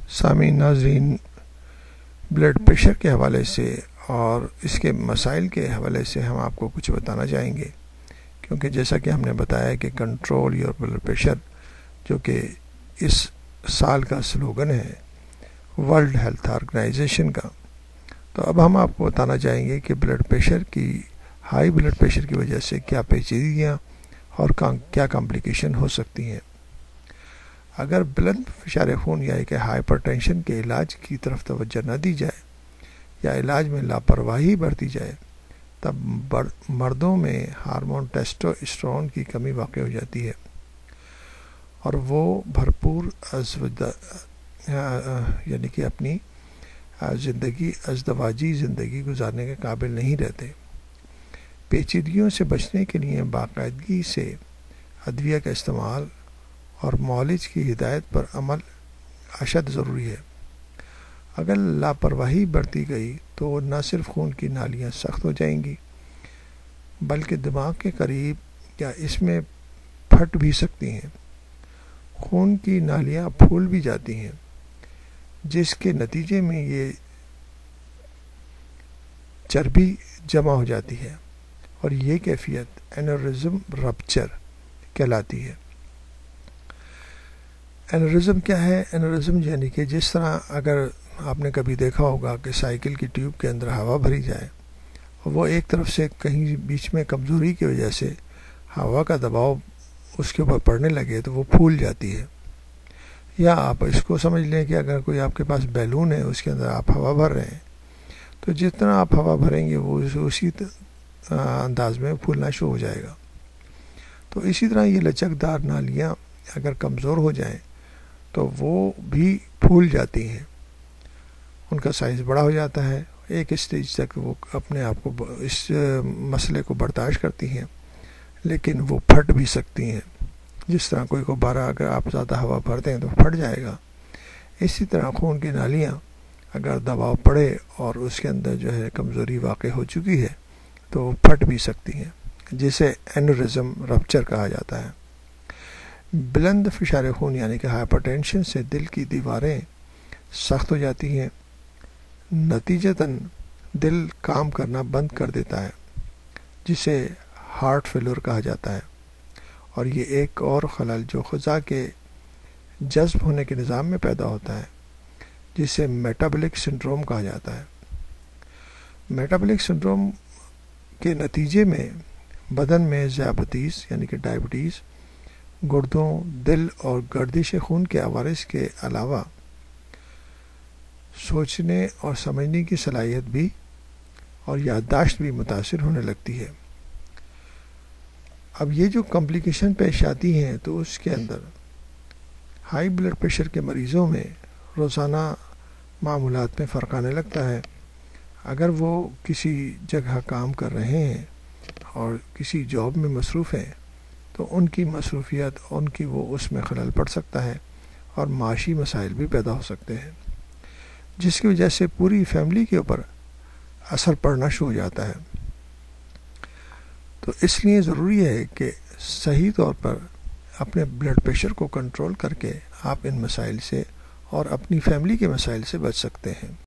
سامعین ناظرین، blood pressure کے حوالے سے اور اس کے مسائل کے حوالے سے ہم آپ کو کچھ بتانا چاہیں گے، کیونکہ جیسا کہ ہم نے بتایا کہ کنٹرول یور بلڈ پریشر، جو کہ اس سال کا سلوگن ہے ورلڈ ہیلتھ آرگنائزیشن کا، تو اب ہم آپ کو بتانا چاہیں گے کہ ہائی بلڈ پریشر کی وجہ سے کیا پیچیدگیاں اور کیا کمپلیکیشن ہو سکتی ہیں۔ اگر بلند فشار خون یعنی کہ ہائپر ٹینشن کے علاج کی طرف توجہ نہ دی جائے یا علاج میں لاپرواہی برتی جائے، تب مردوں میں ہارمون ٹیسٹوسٹیرون کی کمی واقع ہو جاتی ہے اور وہ بھرپور یعنی کہ اپنی ازدواجی زندگی گزارنے کے قابل نہیں رہتے۔ پیچیدگیوں سے بچنے کے لیے باقاعدگی سے ادویہ کا استعمال اور معالج کی ہدایت پر عمل اشد ضروری ہے۔ اگر لاپرواہی برتی گئی تو نہ صرف خون کی نالیاں سخت ہو جائیں گی بلکہ دماغ کے قریب یا اس میں پھٹ بھی سکتی ہیں۔ خون کی نالیاں پھول بھی جاتی ہیں، جس کے نتیجے میں یہ چربی جمع ہو جاتی ہے اور یہ کیفیت اینورزم رپچر کہلاتی ہے۔ اینورزم کیا ہے؟ اینورزم یعنی کہ جس طرح اگر آپ نے کبھی دیکھا ہوگا کہ سائیکل کی ٹیوب کے اندر ہوا بھری جائے اور وہ ایک طرف سے کہیں بیچ میں کمزوری کی وجہ سے ہوا کا دباؤ اس کے اوپر پڑنے لگے تو وہ پھول جاتی ہے۔ یا آپ اس کو سمجھ لیں کہ اگر کوئی آپ کے پاس بیلون ہے، اس کے اندر آپ ہوا بھر رہے ہیں، تو جتنا آپ ہوا بھریں گے وہ اسی انداز میں پھولنا شروع ہو جائے گا۔ تو اسی طرح یہ لچکدار نالیاں اگر کمزور ہو جائیں تو وہ بھی پھول جاتی ہیں، ان کا سائز بڑا ہو جاتا ہے، ایک اسٹیج تک وہ اپنے آپ کو اس مسئلے کو برداشت کرتی ہیں، لیکن وہ پھٹ بھی سکتی ہیں۔ جس طرح کوئی غبارہ اگر آپ زیادہ ہوا بھرتے ہیں تو پھٹ جائے گا، اسی طرح خون کی نالیاں اگر دباؤ پڑے اور اس کے اندر جو ہے کمزوری واقع ہو چکی ہے تو وہ پھٹ بھی سکتی ہیں، جسے اینورزم رپچر کہا جاتا ہے۔ بلند فشار خون یعنی کہ ہائپر ٹینشن سے دل کی دیواریں سخت ہو جاتی ہیں، نتیجتاً دل کام کرنا بند کر دیتا ہے، جسے ہارٹ فیلور کہا جاتا ہے، اور یہ ایک اور خلل جو خزاں کے جذب ہونے کے نظام میں پیدا ہوتا ہے، جسے میٹابولک سنڈروم کہا جاتا ہے۔ میٹابولک سنڈروم کے نتیجے میں بدن میں ذیابیطس یعنی کہ ڈائبٹیز، گردوں، دل اور گردش خون کے عوارض کے علاوہ سوچنے اور سمجھنے کی صلاحیت بھی اور یادداشت بھی متاثر ہونے لگتی ہے۔ اب یہ جو کمپلیکیشن پیش آتی ہیں تو اس کے اندر ہائی بلڈ پریشر کے مریضوں میں روزانہ معمولات میں فرق آنے لگتا ہے۔ اگر وہ کسی جگہ کام کر رہے ہیں اور کسی جاب میں مصروف ہیں تو ان کی مصروفیت اس میں خلل پڑ سکتا ہے اور معاشی مسائل بھی پیدا ہو سکتے ہیں، جس کی وجہ سے پوری فیملی کے اوپر اثر پڑنا شروع ہو جاتا ہے۔ تو اس لیے ضروری ہے کہ صحیح طور پر اپنے بلڈ پریشر کو کنٹرول کر کے آپ ان مسائل سے اور اپنی فیملی کے مسائل سے بچ سکتے ہیں۔